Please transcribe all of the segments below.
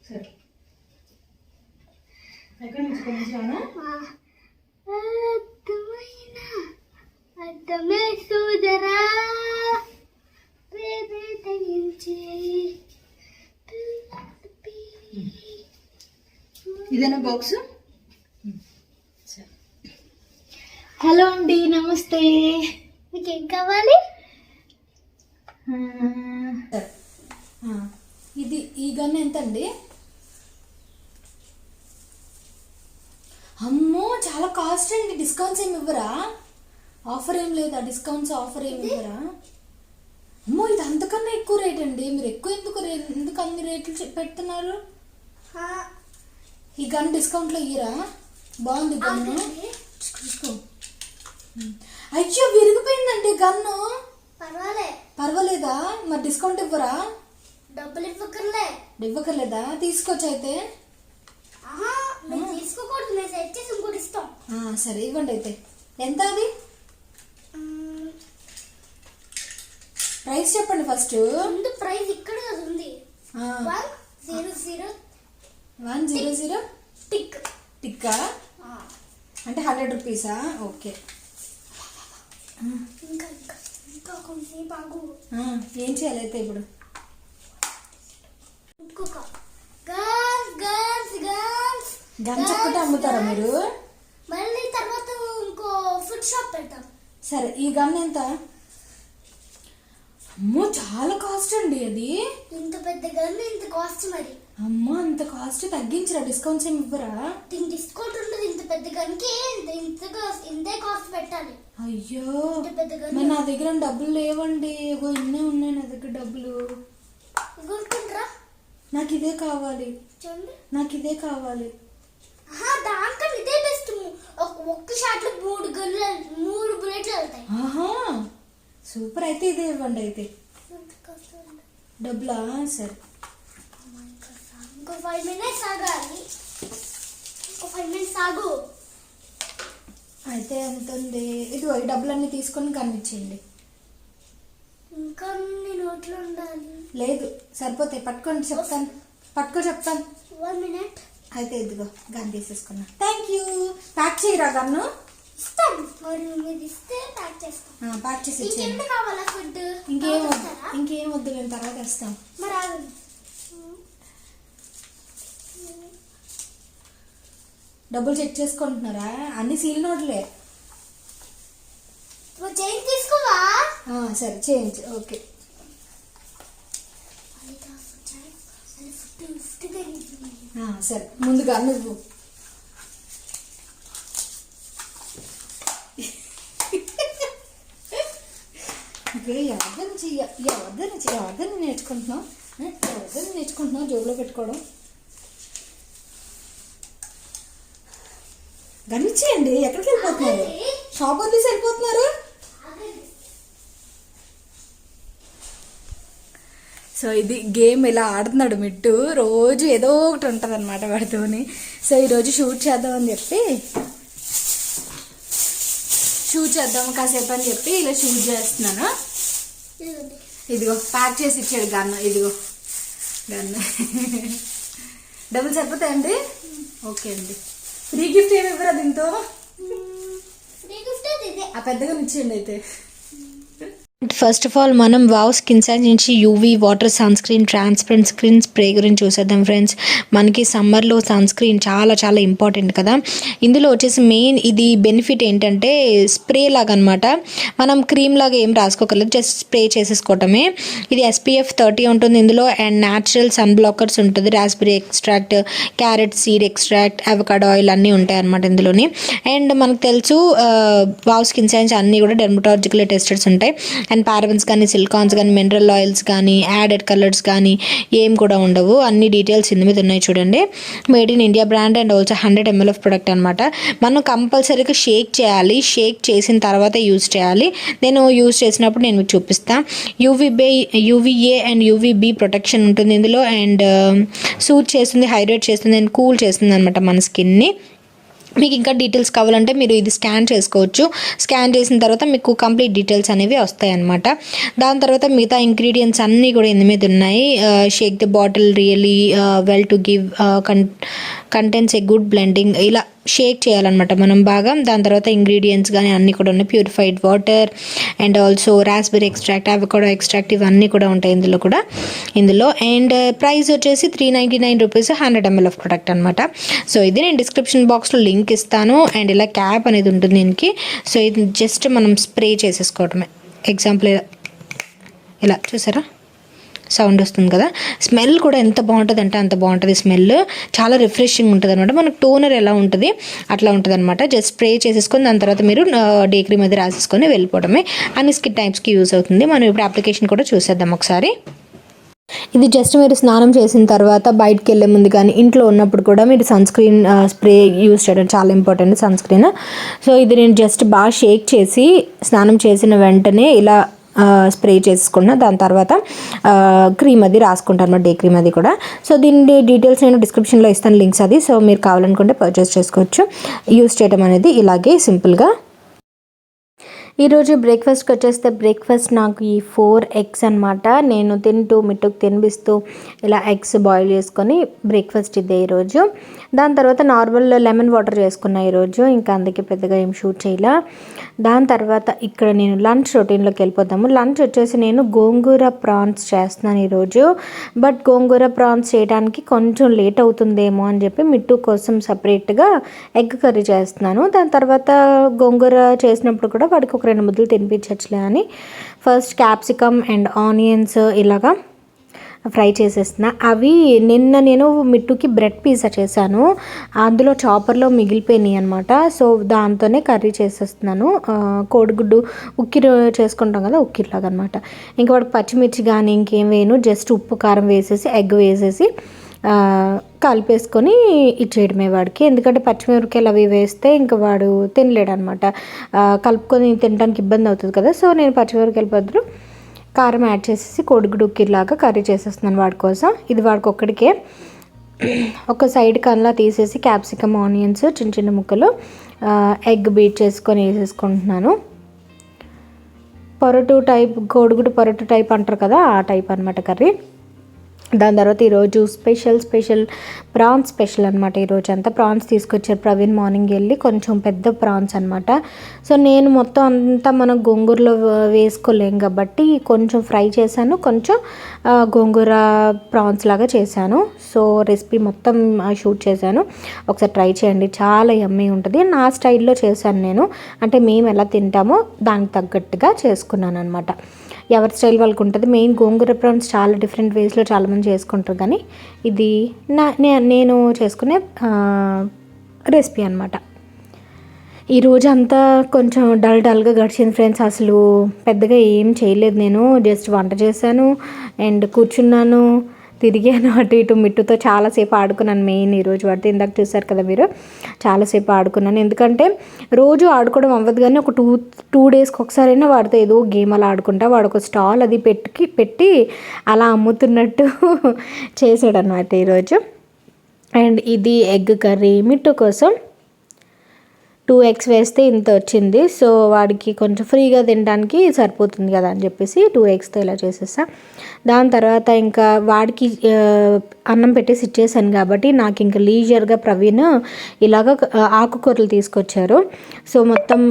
సరే ఎక్కడి నుంచి కొంచెం అర్థమే సోదరా తగించి ఇదేనా బాక్స్? హలో అండి, నమస్తే. మీకు ఏం కావాలి? ఇది ఈ గన్ ఎంత అండి? అమ్మో చాలా కాస్ట్ అండి. డిస్కౌంట్స్ ఏమి ఇవ్వరా? ఆఫర్ ఏం లేదా? డిస్కౌంట్స్ ఆఫర్ ఏమి ఇవ్వరా? అమ్మో ఇది అంతకన్నా ఎక్కువ రేట్ అండి. మీరు ఎక్కువ ఎందుకు అన్ని రేట్లు పెడుతున్నారు? ఈ గన్ డిస్కౌంట్లో ఇయ్యరా? బాగుంది గన్ను. చూసుకో. అయ్యో విరిగిపోయిందండి గన్ను. పర్వాలేదా? మరి డిస్కౌంట్ ఇవ్వరా? డబ్బులు ఇవ్వకర్లేదా? తీసుకోవచ్చు అయితే. సరే ఇవ్వండి అయితే. ఎంత అది? ప్రైస్ చెప్పండి ఫస్ట్. ప్రైస్ ఇక్కడ ఉంది. 100 టిక్కా అంటే 100 రూపీసా? ఓకే. ఏం చేయాలి అయితే ఇప్పుడు? గన్ చక్కటి అమ్ముతారా మీరు? మళ్ళీ తర్వాత ఇంకో ఫుడ్ షాప్ పెడతాం. సరే ఈ గన్ ఎంత? అమ్మో చాలా కాస్ట్ అండి అది. ఇంత పెద్ద గన్ ఇంత కాస్ట్ మరి. అమ్మో అంత కాస్ట్ తగ్గించరా? డిస్కౌంట్స్ ఏమి ఇవ్వరా? డిస్కౌంట్ ఉండదు. ఇంత పెద్ద గన్ కి ఇంతే కాస్ట్ పెట్టాలి. అయ్యో మరి నా దగ్గర డబ్బులు లేవండి. ఇన్నే ఉన్నాయి నా దగ్గర డబ్బులు. నాకు ఇదే కావాలి. నాకు ఇదే కావాలి. దానికన్నా ఇదే బెస్ట్. ఒక్క షాట్ లో 3 బుల్లెట్లు వెళ్తాయి. సూపర్. అయితే ఇదే ఇవ్వండి అయితే. డబ్బులా? సరే ఇంకో 5 minutes ఆగాలి. ఇంకో 5 minutes ఆగు. అయితే ఎంత ఉంది? ఇదిగో ఈ డబ్బులన్నీ తీసుకొని కనిపించేయండి. ఇంకా నోట్లో ఉండాలి. లేదు సరిపోతాయి. పట్టుకోండి చెప్తాను. చెప్తాను. 1 minute. అయితే ఇదిగో గన్ తీసేసుకున్నా. Thank you. ప్యాక్ చేయరా గన్ను? ఇస్తాం. మీరు ఇస్తే ప్యాక్ చేస్తాం. ప్యాక్ చేసి ఇంకేం కావాలా? ఫుడ్ ఇంకేం వద్దు. మేము తర్వాత ఇస్తాం. మరి డబ్బులు చెక్ చేసుకుంటున్నారా? అన్ని సీల్ నోట్లే. చేంజ్ తీసుకోవా? సరే చేంజ్. ఓకే. సరే ముందుగా నువ్వు ఎవరిదని నేర్చుకుంటున్నావు జోబులో పెట్టుకోవడం. గమనించేయండి. ఎక్కడికి వెళ్ళిపోతున్నారు? షాప్ వదిలేసి వెళ్ళిపోతున్నారు. సో ఇది గేమ్ ఇలా ఆడుతున్నాడు మిట్టు. రోజు ఏదో ఒకటి ఉంటుంది అనమాట వాడితోని. సో ఈరోజు షూట్ చేద్దామని చెప్పి కాసేపు అని చెప్పి ఇలా షూట్ చేస్తున్నాను. ఇదిగో ప్యాక్ చేసి ఇచ్చాడు గన్ను. ఇదిగో గన్ను. డబ్బులు సరిపోతాయండి? ఓకే అండి. ఫ్రీ గిఫ్ట్ ఏమి ఇవ్వరా దీంతో? ఆ పెద్దగా ఇచ్చేయండి అయితే. ఫస్ట్ ఆఫ్ ఆల్ మనం వావ్ స్కిన్ సైన్స్ నుంచి UV water sun screen transparent screen spray గురించి చూసేద్దాం ఫ్రెండ్స్. మనకి సమ్మర్లో సన్ స్క్రీన్ చాలా చాలా ఇంపార్టెంట్ కదా. ఇందులో వచ్చేసి మెయిన్ ఇది బెనిఫిట్ ఏంటంటే స్ప్రే లాగా అనమాట. మనం క్రీమ్ లాగా ఏం రాసుకోగలదు, జస్ట్ స్ప్రే చేసేసుకోవటమే. ఇది SPF 30 ఉంటుంది ఇందులో. అండ్ న్యాచురల్ సన్ బ్లాకర్స్ ఉంటుంది. Raspberry extract, carrot seed extract, avocado oil అన్నీ ఉంటాయి అనమాట ఇందులోని. అండ్ మనకు తెలుసు వావ్ స్కిన్ సైన్స్ అన్నీ కూడా డెర్మటాలజికల్ టెస్టెడ్స్ ఉంటాయి. అండ్ పారాబెన్స్ కానీ, సిలికాన్స్ కానీ, మినరల్ ఆయిల్స్ కానీ, యాడెడ్ కలర్స్ కానీ ఏం కూడా ఉండవు. అన్ని డీటెయిల్స్ ఇందు మీద ఉన్నాయి చూడండి. Made in India brand and also 100 ml of product అనమాట. మనం కంపల్సరీగా షేక్ చేయాలి. షేక్ చేసిన తర్వాత యూజ్ చేయాలి. నేను యూజ్ చేసినప్పుడు నేను మీకు చూపిస్తాను. UVA అండ్ UVB ప్రొటెక్షన్ ఉంటుంది ఇందులో. అండ్ సూట్ చేస్తుంది, హైడ్రేట్ చేస్తుంది అండ్ కూల్ చేస్తుంది అనమాట మన స్కిన్ని. మీకు ఇంకా డీటెయిల్స్ కావాలంటే మీరు ఇది స్కాన్ చేసుకోవచ్చు. స్కాన్ చేసిన తర్వాత మీకు కంప్లీట్ డీటెయిల్స్ అనేవి వస్తాయి అన్నమాట. దాని తర్వాత మిగతా ఇంగ్రీడియంట్స్ అన్నీ కూడా ఇందు మీద ఉన్నాయి. Shake the bottle really well to give contents a good blending. ఇలా షేక్ చేయాలన్నమాట మనం బాగా. దాని తర్వాత ఇంగ్రీడియంట్స్ కానీ అన్నీ కూడా ఉన్నాయి. Purified water and also raspberry extract, avocado extract ఇవన్నీ కూడా ఉంటాయి ఇందులో. అండ్ ప్రైస్ వచ్చేసి 399 రూపీస్ 100 ml ఆఫ్ ప్రొడక్ట్ అనమాట. సో ఇది నేను డిస్క్రిప్షన్ బాక్స్లో లింక్ ఇస్తాను. అండ్ ఇలా క్యాప్ అనేది ఉంటుంది దీనికి. సో ఇది జస్ట్ మనం స్ప్రే చేసేసుకోవటమే. ఎగ్జాంపుల్ ఇలా చూసారా సౌండ్ వస్తుంది కదా. స్మెల్ కూడా ఎంత బాగుంటుంది అంటే అంత బాగుంటుంది స్మెల్. చాలా రిఫ్రెషింగ్ ఉంటుంది అనమాట. మనకు టోనర్ ఎలా ఉంటుంది అట్లా ఉంటుంది అనమాట. జస్ట్ స్ప్రే చేసేసుకొని దాని తర్వాత మీరు డే క్రీమ్ అది రాసేసుకొని వెళ్ళిపోవడమే. అన్ని స్కిన్ టైప్స్కి యూజ్ అవుతుంది. మనం ఇప్పుడు అప్లికేషన్ కూడా చూసేద్దాం ఒకసారి. ఇది జస్ట్ మీరు స్నానం చేసిన తర్వాత బయటకు వెళ్ళే ముందు కానీ ఇంట్లో ఉన్నప్పుడు కూడా మీరు సన్ స్క్రీన్ స్ప్రే యూజ్ చేయడం చాలా ఇంపార్టెంట్ సన్ స్క్రీన్. సో ఇది నేను జస్ట్ బాగా షేక్ చేసి స్నానం చేసిన వెంటనే ఇలా స్ప్రే చేసుకున్న దాని తర్వాత క్రీమ్ అది రాసుకుంటాను అన్నమాట, డే క్రీమ్ అది కూడా. సో దీని డీటెయిల్స్ నేను డిస్క్రిప్షన్లో ఇస్తాను లింక్స్ అది. సో మీరు కావాలనుకుంటే పర్చేస్ చేసుకోవచ్చు. యూస్ చేయడం అనేది ఇలాగే సింపుల్గా. ఈరోజు బ్రేక్ఫాస్ట్కి వచ్చేస్తే బ్రేక్ఫాస్ట్ నాకు ఈ 4 eggs అనమాట. నేను తింటూ మిట్టుకు తినిపిస్తూ ఇలా ఎగ్స్ బాయిల్ చేసుకొని బ్రేక్ఫాస్ట్ ఇదే ఈరోజు. దాని తర్వాత నార్మల్ లెమన్ వాటర్ చేసుకున్నా ఈరోజు. ఇంకా అందుకే పెద్దగా ఏం షూట్ చేయాల. దాని తర్వాత ఇక్కడ నేను లంచ్ రొటీన్లోకి వెళ్ళిపోతాము. లంచ్ వచ్చేసి నేను గోంగూర ప్రాన్స్ చేస్తున్నాను ఈరోజు. బట్ గోంగూర ప్రాన్స్ చేయడానికి కొంచెం లేట్ అవుతుందేమో అని చెప్పి మిట్టు కోసం సపరేట్గా ఎగ్ కర్రీ చేస్తున్నాను. దాని తర్వాత గోంగూర చేసినప్పుడు కూడా వాడికి ఒక 2 ముద్దలు తినిపించచ్చులే అని ఫస్ట్ క్యాప్సికమ్ అండ్ ఆనియన్స్ ఇలాగా ఫ్రై చేసేస్తున్నా. అవి నిన్న నేను మిట్టుకి బ్రెడ్ పిజ్జా చేశాను. అందులో చాపర్లో మిగిలిపోయినాయి అనమాట. సో దాంతోనే కర్రీ చేసేస్తున్నాను. కోడిగుడ్డు ఉక్కిరి చేసుకుంటాం కదా, ఉక్కిరిలాగా అనమాట. ఇంకా వాడికి పచ్చిమిర్చి కానీ ఇంకేం వేయను. జస్ట్ ఉప్పు కారం వేసేసి ఎగ్ వేసేసి కలిపేసుకొని ఇచ్చేయడమే వాడికి. ఎందుకంటే పచ్చిమిరపకాయలు అవి వేస్తే ఇంకా వాడు తినలేడు అనమాట. కలుపుకొని తినడానికి ఇబ్బంది అవుతుంది కదా. సో నేను పచ్చిమిరపకాయల బదులు కారం యాడ్ చేసేసి కోడిగుడ్డు ఉక్కిరిలాగా కర్రీ చేసేస్తున్నాను వాడి కోసం. ఇది వాడికి ఒక్కడికే. ఒక సైడ్ కన్లా తీసేసి క్యాప్సికమ్ ఆనియన్స్ చిన్న చిన్న ముక్కలు ఎగ్ బీట్ చేసుకొని వేసేసుకుంటున్నాను. పొరటు టైప్, కోడిగుడ్డు పొరటు టైప్ అంటారు కదా, ఆ టైప్ అనమాట కర్రీ. దాని తర్వాత ఈరోజు స్పెషల్ ప్రాన్స్ స్పెషల్ అనమాట. ఈరోజు అంతా ప్రాన్స్ తీసుకొచ్చారు ప్రవీణ్ మార్నింగ్ వెళ్ళి. కొంచెం పెద్ద ప్రాన్స్ అనమాట. సో నేను మొత్తం అంతా మనం గోంగూరలో వేసుకోలేం కాబట్టి కొంచెం ఫ్రై చేశాను, కొంచెం గోంగూర ప్రాన్స్ లాగా చేశాను. సో రెసిపీ మొత్తం షూట్ చేశాను. ఒకసారి ట్రై చేయండి, చాలా యమ్మీ ఉంటుంది. నా స్టైల్లో చేశాను నేను. అంటే మేము ఎలా తింటామో దానికి తగ్గట్టుగా చేసుకున్నాను అనమాట. ఎవరి స్టైల్ వాళ్ళకు ఉంటుంది. మెయిన్ గోంగూర ప్రాన్స్ చాలా డిఫరెంట్ వేస్లో చాలామంది చేసుకుంటారు, కానీ ఇది నేను చేసుకునే రెసిపీ అనమాట. ఈరోజు అంతా కొంచెం డల్గా గడిచింది ఫ్రెండ్స్. అసలు పెద్దగా ఏం చేయలేదు నేను. జస్ట్ వంట చేశాను అండ్ కూర్చున్నాను, తిరిగాను అటు ఇటు. మిట్టుతో చాలాసేపు ఆడుకున్నాను. మెయిన్ ఈరోజు వాడితే ఇందాక చూసారు కదా మీరు, చాలాసేపు ఆడుకున్నాను. ఎందుకంటే రోజు ఆడుకోవడం అవ్వదు, కానీ ఒక టూ డేస్కి ఒకసారైనా వాడితో ఏదో గేమ్ అలా ఆడుకుంటా. వాడు ఒక స్టాల్ అది పెట్టి అలా అమ్ముతున్నట్టు చేసాడు అన్నమాట ఈరోజు. అండ్ ఇది ఎగ్ కర్రీ మిట్టు కోసం. 2 eggs వేస్తే ఇంత వచ్చింది. సో వాడికి కొంచెం ఫ్రీగా తినడానికి సరిపోతుంది కదా అని చెప్పేసి 2 eggస్తో ఇలా చేసేసా. దాని తర్వాత ఇంకా వాడికి అన్నం పెట్టేసి ఇచ్చేసాను కాబట్టి నాకు ఇంకా లీజర్గా ప్రవీణ్ ఇలాగ ఆకుకూరలు తీసుకొచ్చారు. సో మొత్తం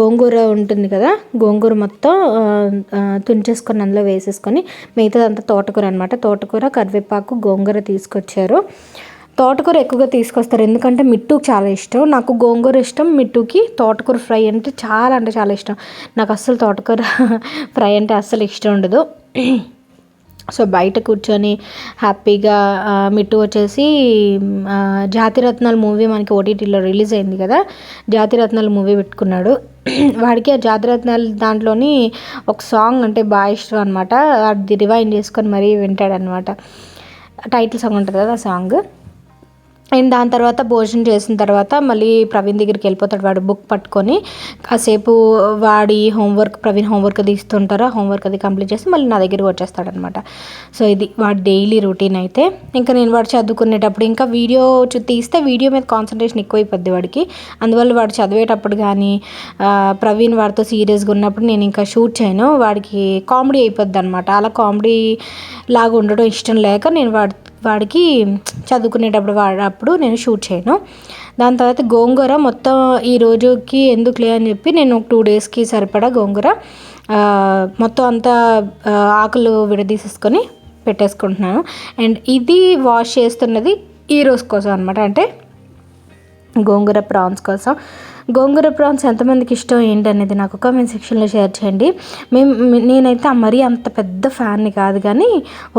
గోంగూర ఉంటుంది కదా, గోంగూర మొత్తం తుంచేసుకొని అందులో వేసేసుకొని మిగతాదంతా తోటకూర అనమాట. తోటకూర, కరివేపాకు, గోంగూర తీసుకొచ్చారు. తోటకూర ఎక్కువగా తీసుకొస్తారు ఎందుకంటే మిట్టుకు చాలా ఇష్టం. నాకు గోంగూర ఇష్టం, మిట్టుకి తోటకూర ఫ్రై అంటే చాలా ఇష్టం. నాకు అస్సలు తోటకూర ఫ్రై అంటే అస్సలు ఇష్టం ఉండదు. సో బయట కూర్చొని హ్యాపీగా మిట్టు వచ్చేసి జాతిరత్నాలు మూవీ మనకి ఓటీటీలో రిలీజ్ అయింది కదా, జాతిరత్నాలు మూవీ పెట్టుకున్నాడు. వాడికి ఆ జాతిరత్నాలు దాంట్లోని ఒక సాంగ్ అంటే బాగా ఇష్టం అనమాట. అది రివైండ్ చేసుకొని మరీ వింటాడనమాట. టైటిల్ సాంగ్ ఉంటుంది కదా ఆ సాంగ్. అండ్ దాని తర్వాత భోజనం చేసిన తర్వాత మళ్ళీ ప్రవీణ్ దగ్గరికి వెళ్ళిపోతాడు. వాడు బుక్ పట్టుకొని కాసేపు వాడి ప్రవీణ్ హోంవర్క్ అది ఇస్తుంటారు. ఆ హోంవర్క్ అది కంప్లీట్ చేసి మళ్ళీ నా దగ్గరికి వచ్చేస్తాడనమాట. సో ఇది వాడి డైలీ రొటీన్ అయితే. ఇంకా నేను వాడు చదువుకునేటప్పుడు ఇంకా వీడియో తీస్తే వీడియో మీద కాన్సన్ట్రేషన్ ఎక్కువైపోద్ది వాడికి. అందువల్ల వాడు చదివేటప్పుడు కానీ ప్రవీణ్ వాడితో సీరియస్గా ఉన్నప్పుడు నేను ఇంకా షూట్ చేయను. వాడికి కామెడీ అయిపోద్ది అనమాట. అలా కామెడీ లాగా ఉండడం ఇష్టం లేక నేను వాడికి చదువుకునేటప్పుడు వాడప్పుడు నేను షూట్ చేయను. దాని తర్వాత గోంగూర మొత్తం ఈ రోజుకి ఎందుకులే అని చెప్పి నేను 2 డేస్కి సరిపడా గోంగూర మొత్తం అంతా ఆకులు విడదీసేసుకొని పెట్టేసుకుంటున్నాను. అండ్ ఇది వాష్ చేస్తున్నది ఈ రోజు కోసం అనమాట, అంటే గోంగూర ప్రాన్స్ కోసం. గోంగూర ప్రాన్స్ ఎంతమందికి ఇష్టం ఏంటనేది నాకు కామెంట్ సెక్షన్లో షేర్ చేయండి. నేనైతే మరీ అంత పెద్ద ఫ్యాన్ని కాదు, కానీ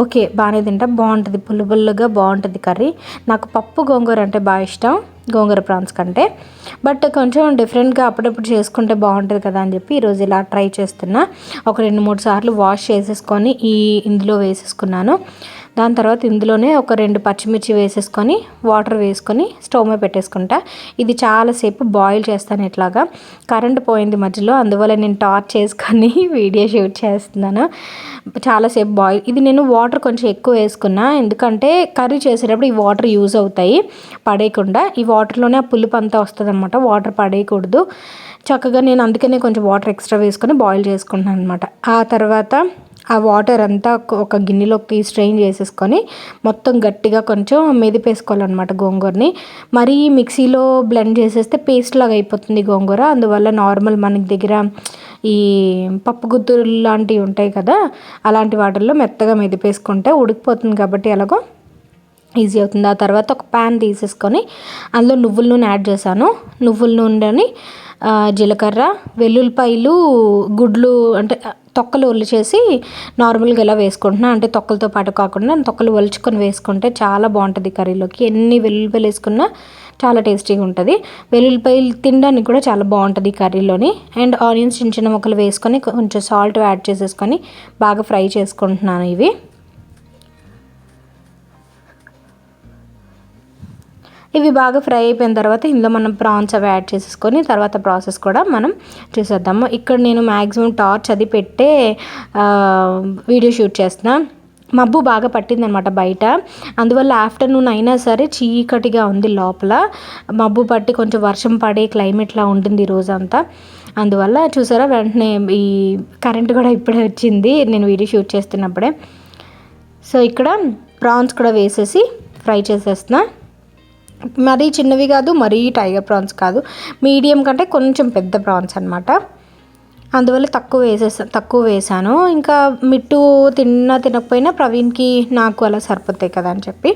ఓకే బాగానే తింటా, బాగుంటుంది, పుల్లుగా బాగుంటుంది కర్రీ. నాకు పప్పు గోంగూర అంటే బాగా ఇష్టం గోంగూర ప్రాన్స్ కంటే. బట్ కొంచెం డిఫరెంట్గా అప్పుడప్పుడు చేసుకుంటే బాగుంటుంది కదా అని చెప్పి ఈరోజు ఇలా ట్రై చేస్తున్నా. ఒక 2-3 సార్లు వాష్ చేసేసుకొని ఇందులో వేసేసుకున్నాను. దాని తర్వాత ఇందులోనే ఒక 2 పచ్చిమిర్చి వేసేసుకొని వాటర్ వేసుకొని స్టవ్ మీద పెట్టేసుకుంటా. ఇది చాలాసేపు బాయిల్ చేస్తాను. ఇట్లాగా కరెంట్ పోయింది మధ్యలో, అందువల్ల నేను టార్చ్ చేసుకొని వీడియో షూట్ చేస్తున్నాను. చాలాసేపు ఇది నేను వాటర్ కొంచెం ఎక్కువ వేసుకున్నా, ఎందుకంటే కర్రీ చేసేటప్పుడు ఈ వాటర్ యూజ్ అవుతాయి పడేయకుండా. ఈ వాటర్లోనే ఆ పులుపు అంతా వస్తుంది అనమాట, వాటర్ పడేయకూడదు. చక్కగా నేను అందుకనే కొంచెం వాటర్ ఎక్స్ట్రా వేసుకొని బాయిల్ చేసుకుంటున్నాను అనమాట. ఆ తర్వాత ఆ వాటర్ అంతా ఒక గిన్నెలోకి స్ట్రెయిన్ చేసేసుకొని మొత్తం గట్టిగా కొంచెం మెదిపేసుకోవాలన్నమాట గోంగూరని. మరీ మిక్సీలో బ్లెండ్ చేసేస్తే పేస్ట్ లాగా అయిపోతుంది గోంగూర. అందువల్ల నార్మల్ మనకి దగ్గర ఈ పప్పు గుత్తులు లాంటివి ఉంటాయి కదా, అలాంటి వాటర్లో మెత్తగా మెదిపేసుకుంటే ఉడికిపోతుంది కాబట్టి ఎలాగో ఈజీ అవుతుంది. ఆ తర్వాత ఒక ప్యాన్ తీసేసుకొని అందులో నువ్వుల నూనె యాడ్ చేశాను. నువ్వుల నూనెని జీలకర్ర, వెల్లుల్లిపాయలు, గుడ్లు అంటే తొక్కలు ఒలిచేసి నార్మల్గా ఇలా వేసుకుంటున్నాను. అంటే తొక్కలతో పాటు కాకుండా తొక్కలు ఒలుచుకొని వేసుకుంటే చాలా బాగుంటుంది కర్రీలోకి. ఎన్ని వెల్లుల్లిపాయలు వేసుకున్నా చాలా టేస్టీగా ఉంటుంది. వెల్లుల్లిపాయలు తినడానికి కూడా చాలా బాగుంటుంది కర్రీలోని. అండ్ ఆనియన్స్ చిన్న ముక్కలు వేసుకొని కొంచెం సాల్ట్ యాడ్ చేసేసుకొని బాగా ఫ్రై చేసుకుంటున్నాను. ఇవి బాగా ఫ్రై అయిపోయిన తర్వాత ఇందులో మనం ప్రాన్స్ అవి యాడ్ చేసేసుకొని తర్వాత ప్రాసెస్ కూడా మనం చూసేద్దాము. ఇక్కడ నేను మ్యాక్సిమం టార్చ్ అది పెట్టే వీడియో షూట్ చేస్తున్నా. మబ్బు బాగా పట్టిందనమాట బయట, అందువల్ల ఆఫ్టర్నూన్ అయినా సరే చీకటిగా ఉంది లోపల. మబ్బు పట్టి కొంచెం వర్షం పడే క్లైమేట్లా ఉంటుంది రోజంతా. అందువల్ల చూసారా వెంటనే ఈ కరెంట్ కూడా ఇప్పుడే వచ్చింది నేను వీడియో షూట్ చేస్తున్నప్పుడే. సో ఇక్కడ ప్రాన్స్ కూడా వేసేసి ఫ్రై చేసేస్తున్నా. మరీ చిన్నవి కాదు, మరీ టైగర్ ప్రాన్స్ కాదు, మీడియం కంటే కొంచెం పెద్ద ప్రాన్స్ అనమాట. అందువల్ల తక్కువ వేసాను. ఇంకా మిట్టు తినకపోయినా ప్రవీణ్కి నాకు అలా సరిపోతాయి కదా అని చెప్పి.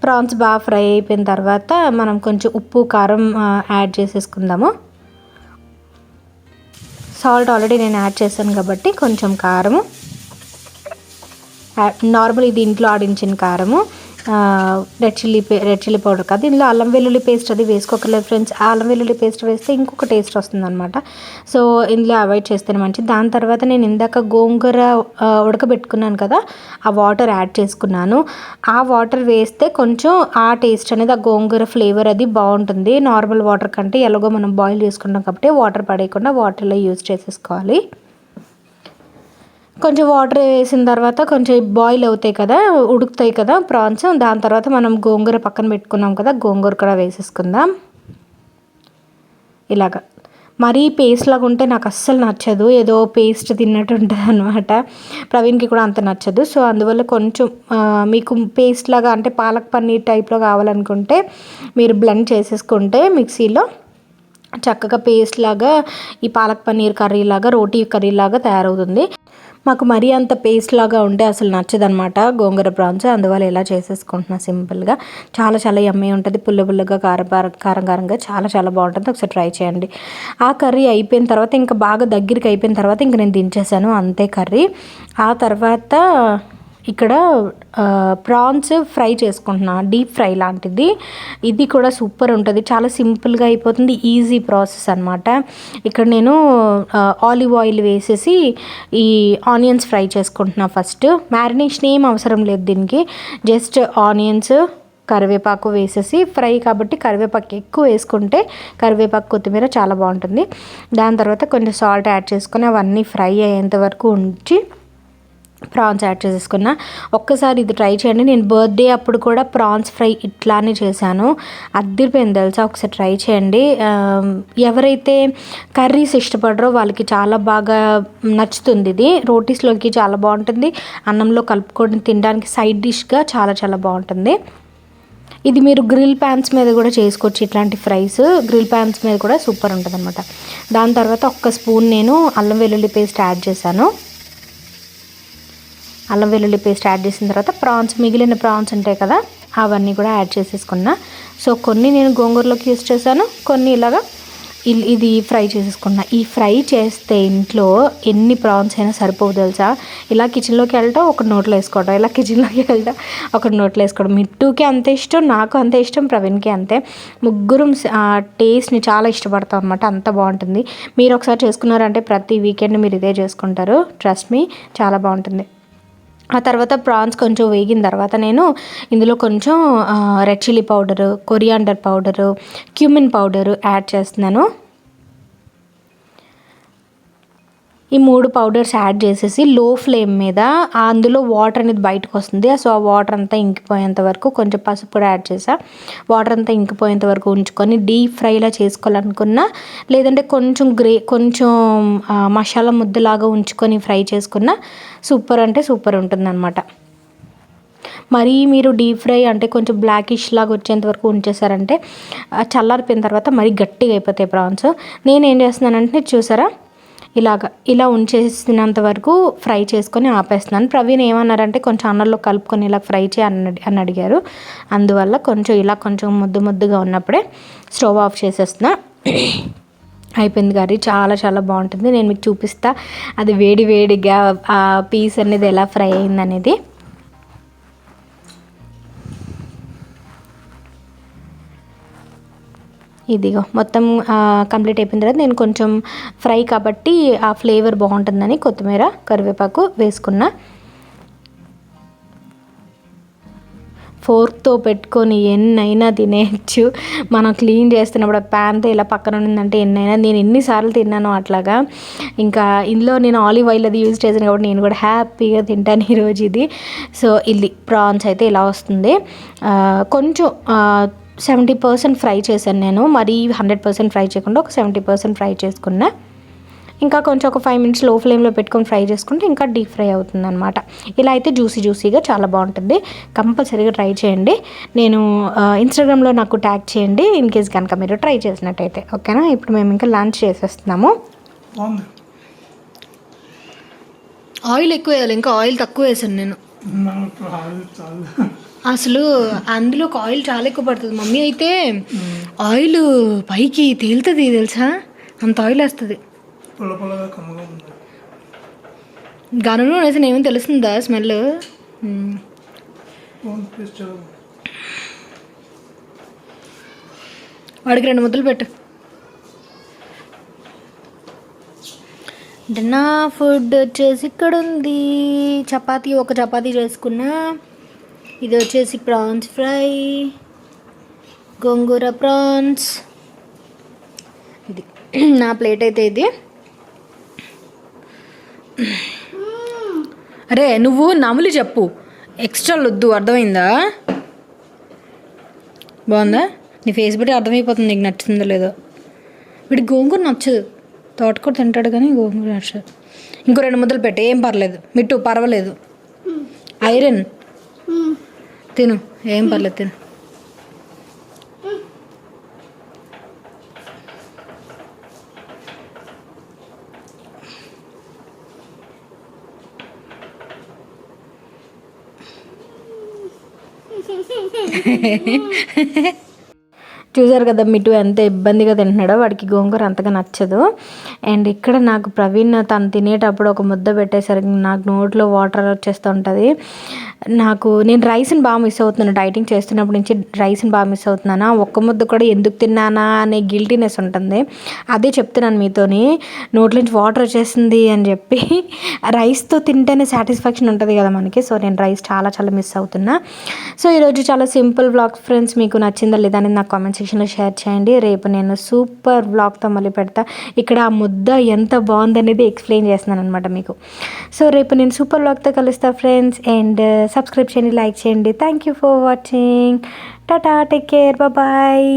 ప్రాన్స్ బాగా ఫ్రై అయిపోయిన తర్వాత మనం కొంచెం ఉప్పు కారం యాడ్ చేసేసుకుందాము. సాల్ట్ ఆల్రెడీ నేను యాడ్ చేశాను కాబట్టి కొంచెం కారము, నార్మల్ ఇది ఇంట్లో ఆడించిన కారము, రెడ్ చిల్లీ పౌడర్ కాదు. ఇందులో అల్లం వెల్లుల్లి పేస్ట్ అది వేసుకోకర్లేదు ఫ్రెండ్స్. అల్లం వెల్లుల్లి పేస్ట్ వేస్తే ఇంకొక టేస్ట్ వస్తుంది అనమాట. సో ఇందులో అవాయిడ్ చేస్తేనే మంచిది. దాని తర్వాత నేను ఇందాక గోంగూర ఉడకబెట్టుకున్నాను కదా, ఆ వాటర్ యాడ్ చేసుకున్నాను. ఆ వాటర్ వేస్తే కొంచెం ఆ టేస్ట్ అనేది, ఆ గోంగూర ఫ్లేవర్ అది బాగుంటుంది నార్మల్ వాటర్ కంటే. ఎలాగో మనం బాయిల్ చేసుకుంటాం కాబట్టి వాటర్ పడేయకుండా వాటర్లో యూజ్ చేసేసుకోవాలి. కొంచెం వాటర్ వేసిన తర్వాత కొంచెం బాయిల్ అవుతాయి కదా, ఉడుకుతాయి కదా ప్రాన్స్. దాని తర్వాత మనం గోంగూర పక్కన పెట్టుకున్నాం కదా, గోంగూర కూడా వేసేసుకుందాం. ఇలాగా మరీ పేస్ట్ లాగా ఉంటే నాకు అస్సలు నచ్చదు, ఏదో పేస్ట్ తిన్నట్టు ఉంటుంది అనమాట. ప్రవీణ్కి కూడా అంత నచ్చదు. సో అందువల్ల కొంచెం మీకు పేస్ట్ లాగా అంటే పాలక్ పన్నీర్ టైప్లో కావాలనుకుంటే మీరు బ్లెండ్ చేసేసుకుంటే మిక్సీలో చక్కగా పేస్ట్ లాగా ఈ పాలక్ పన్నీర్ కర్రీ లాగా, రోటీ కర్రీ లాగా తయారవుతుంది. మాకు మరీ అంత పేస్ట్ లాగా ఉంటే అసలు నచ్చదనమాట గోంగూర ప్రాన్స్. అందువల్ల ఇలా చేసేసుకుంటున్నా సింపుల్గా. చాలా యమ్మీ ఉంటుంది, పుల్లగా కారంగా చాలా బాగుంటుంది. ఒకసారి ట్రై చేయండి. ఆ కర్రీ అయిపోయిన తర్వాత ఇంకా బాగా దగ్గరికి అయిపోయిన తర్వాత ఇంకా నేను దించేసాను, అంతే కర్రీ. ఆ తర్వాత ఇక్కడ ప్రాన్స్ ఫ్రై చేసుకుంటున్నా, డీప్ ఫ్రై లాంటిది. ఇది కూడా సూపర్ ఉంటుంది, చాలా సింపుల్గా అయిపోతుంది, ఈజీ ప్రాసెస్ అనమాట. ఇక్కడ నేను ఆలివ్ ఆయిల్ వేసేసి ఈ ఆనియన్స్ ఫ్రై చేసుకుంటున్నా. ఫస్ట్ మ్యారినేషన్ ఏం అవసరం లేదు దీనికి, జస్ట్ ఆనియన్స్, కరివేపాకు వేసేసి ఫ్రై కాబట్టి కరివేపాకు ఎక్కువ వేసుకుంటే కరివేపాకు కొత్తిమీర చాలా బాగుంటుంది. దాని తర్వాత కొంచెం సాల్ట్ యాడ్ చేసుకొని అవన్నీ ఫ్రై అయ్యేంత వరకు ఉంచి ప్రాన్స్ యాడ్ చేసేసుకున్నా. ఒక్కసారి ఇది ట్రై చేయండి. నేను బర్త్డే అప్పుడు కూడా ప్రాన్స్ ఫ్రై ఇట్లానే చేశాను, అద్దరిపోయింది తెలుసా. ఒకసారి ట్రై చేయండి. ఎవరైతే కర్రీస్ ఇష్టపడరో వాళ్ళకి చాలా బాగా నచ్చుతుంది. ఇది రోటీస్లోకి చాలా బాగుంటుంది, అన్నంలో కలుపుకొని తినడానికి సైడ్ డిష్గా చాలా చాలా బాగుంటుంది. ఇది మీరు గ్రిల్ ప్యాన్స్ మీద కూడా చేసుకోవచ్చు. ఇట్లాంటి ఫ్రైస్ గ్రిల్ ప్యాన్స్ మీద కూడా సూపర్ ఉంటుంది అనమాట. దాని తర్వాత ఒక్క స్పూన్ నేను అల్లం వెల్లుల్లి పేస్ట్ యాడ్ చేశాను. అల్లం వెల్లుల్లి పేస్ట్ యాడ్ చేసిన తర్వాత మిగిలిన ప్రాన్స్ ఉంటాయి కదా, అవన్నీ కూడా యాడ్ చేసేసుకున్నా. సో కొన్ని నేను గోంగూరలోకి యూస్ చేశాను, కొన్ని ఇలాగా ఇది ఫ్రై చేసేసుకున్నా. ఈ ఫ్రై చేస్తే ఇంట్లో ఎన్ని ప్రాన్స్ అయినా సరిపోవు తెలుసా. ఇలా కిచెన్లోకి వెళ్ళటం ఒక నోట్లో వేసుకోవడం, ఇలా కిచెన్లోకి వెళ్ళటం ఒక నోట్లో వేసుకోవడం. మిట్టుకి అంతే ఇష్టం, నాకు అంతే ఇష్టం, ప్రవీణ్కి అంతే. ముగ్గురం టేస్ట్ని చాలా ఇష్టపడతాం అనమాట. అంత బాగుంటుంది. మీరు ఒకసారి చేసుకున్నారంటే ప్రతి వీకెండ్ మీరు ఇదే చేసుకుంటారు. ట్రస్ట్ మీ, చాలా బాగుంటుంది. ఆ తర్వాత ప్రాన్స్ కొంచెం వేగిన తర్వాత నేను ఇందులో కొంచెం red chilli powder, coriander powder, cumin powder add చేస్తున్నాను. ఈ 3 పౌడర్స్ యాడ్ చేసేసి లో ఫ్లేమ్ మీద అందులో వాటర్ అనేది బయటకు వస్తుంది. సో ఆ వాటర్ అంతా ఇంకిపోయేంత వరకు కొంచెం పసుపు కూడా యాడ్ చేసా. వాటర్ అంతా ఇంకిపోయేంత వరకు ఉంచుకొని డీప్ ఫ్రైలా చేసుకోవాలనుకున్నా, లేదంటే కొంచెం మసాలా ముద్దలాగా ఉంచుకొని ఫ్రై చేసుకున్నా సూపర్ అంటే సూపర్ ఉంటుందన్నమాట. మరీ మీరు డీప్ ఫ్రై అంటే కొంచెం బ్లాకిష్ లాగా వచ్చేంత వరకు ఉంచేసారంటే చల్లారిపోయిన తర్వాత మరీ గట్టిగా అయిపోతాయి ప్రాన్స్. నేనేం చేస్తున్నానంటే చూసారా, ఇలా ఉంచేసినంత వరకు ఫ్రై చేసుకొని ఆపేస్తున్నాను. ప్రవీణ్ ఏమన్నారంటే కొంచెం అన్నంలో కలుపుకొని ఇలా ఫ్రై అని అడిగారు. అందువల్ల కొంచెం ముద్దుగా ఉన్నప్పుడే స్టవ్ ఆఫ్ చేసేస్తున్నా. అయిపోయింది కర్రీ, చాలా చాలా బాగుంటుంది. నేను మీకు చూపిస్తా అది వేడిగా ఆ పీస్ అనేది ఎలా ఫ్రై అయిందనేది. ఇదిగో మొత్తం కంప్లీట్ అయిపోయిన తర్వాత నేను కొంచెం ఫ్రై కాబట్టి ఆ ఫ్లేవర్ బాగుంటుందని కొత్తిమీర, కరివేపాకు వేసుకున్నా. ఫోర్క్తో పెట్టుకొని ఎన్నైనా తినేయచ్చు. మనం క్లీన్ చేస్తున్నప్పుడు ప్యాన్తో ఇలా పక్కన ఉండిందంటే నేను ఎన్నిసార్లు తిన్నాను అట్లాగా. ఇంకా ఇందులో నేను ఆలివ్ ఆయిల్ అది యూజ్ చేశాను కాబట్టి నేను కూడా హ్యాపీగా తింటాను ఈరోజు ఇది. సో ఇది ప్రాన్స్ అయితే ఇలా వస్తుంది. కొంచెం 70% ఫ్రై చేశాను నేను, మరీ 100% ఫ్రై చేయకుండా ఒక 70% ఫ్రై చేసుకున్నా. ఇంకా కొంచెం ఒక 5 minutes లో ఫ్లేమ్లో పెట్టుకొని ఫ్రై చేసుకుంటే ఇంకా డీప్ ఫ్రై అవుతుంది అనమాట. ఇలా అయితే జ్యూసీగా చాలా బాగుంటుంది. కంపల్సరీగా ట్రై చేయండి. నేను ఇన్స్టాగ్రామ్లో నాకు ట్యాగ్ చేయండి ఇన్ కేస్ కనుక మీరు ట్రై చేసినట్టయితే. ఓకేనా. ఇప్పుడు మేము ఇంకా లంచ్ చేసేస్తున్నాము. ఆయిల్ ఎక్కువ వేయాలి, ఇంకా ఆయిల్ తక్కువ వేసాను నేను. అసలు అందులో ఆయిల్ చాలా ఎక్కువ పడుతుంది. మమ్మీ అయితే ఆయిల్ పైకి తేలుతుంది తెలుసా, అంత ఆయిల్ వేస్తుంది. గనులు వేసిన ఏమో తెలుస్తుందా స్మెల్. వాడికి 2 ముద్దలు పెట్టు. నా ఫుడ్ వచ్చేసి ఇక్కడ ఉంది. ఒక చపాతీ చేసుకున్నా. ఇది వచ్చేసి ప్రాన్స్ ఫ్రై, గోంగూర ప్రాన్స్. ఇది నా ప్లేట్ అయితే ఇది. అరే నువ్వు నములి చెప్పు, ఎక్స్ట్రా వద్దు, అర్థమైందా? బాగుందా? నీ ఫేస్ బట్టి అర్థమైపోతుంది నీకు నచ్చుతుందో లేదో. వీడికి గోంగూర నచ్చదు, తోటకూర తింటాడు కానీ గోంగూర నచ్చదు. ఇంకో 2 ముద్దలు పెట్టు, ఏం పర్లేదు. మిట్టు పర్వాలేదు, ఐరన్ తిను, ఏం పర్లేదు తిను. చూసారు కదా మిట్టు ఎంత ఇబ్బందిగా తింటున్నాడో, వాడికి గోంగూర అంతగా నచ్చదు. అండ్ ఇక్కడ నాకు ప్రవీణ్ తను తినేటప్పుడు ఒక ముద్ద పెట్టేసరికి నాకు నోట్లో వాటర్ వచ్చేస్తూ ఉంటుంది. నేను రైస్ని బాగా మిస్ అవుతున్నాను. డైటింగ్ చేస్తున్నప్పటి నుంచి రైస్ని బాగా మిస్ అవుతున్నాను. ఒక్క ముద్ద కూడా ఎందుకు తిన్నానా అనే గిల్టీనెస్ ఉంటుంది. అదే చెప్తున్నాను మీతోని, నోట్లోంచి వాటర్ వచ్చేసింది అని చెప్పి. రైస్తో తింటేనే సాటిస్ఫాక్షన్ ఉంటుంది కదా మనకి. సో నేను రైస్ చాలా చాలా మిస్ అవుతున్నా. సో ఈరోజు చాలా సింపుల్ వ్లాగ్ ఫ్రెండ్స్. మీకు నచ్చిందా లేదా అనేది నాకు కామెంట్ సెక్షన్లో షేర్ చేయండి. రేపు నేను సూపర్ వ్లాగ్తో మళ్ళీ పెడతా. ఇక్కడ ఆ ముద్ద ఎంత బాగుందనేది ఎక్స్ప్లెయిన్ చేస్తున్నాను అనమాట మీకు. సో రేపు నేను సూపర్ వ్లాగ్తో కలుస్తా ఫ్రెండ్స్. అండ్ సబ్స్క్రైబ్ చేయండి, లైక్ చేయండి. Thank you for watching. Tata, take care, bye.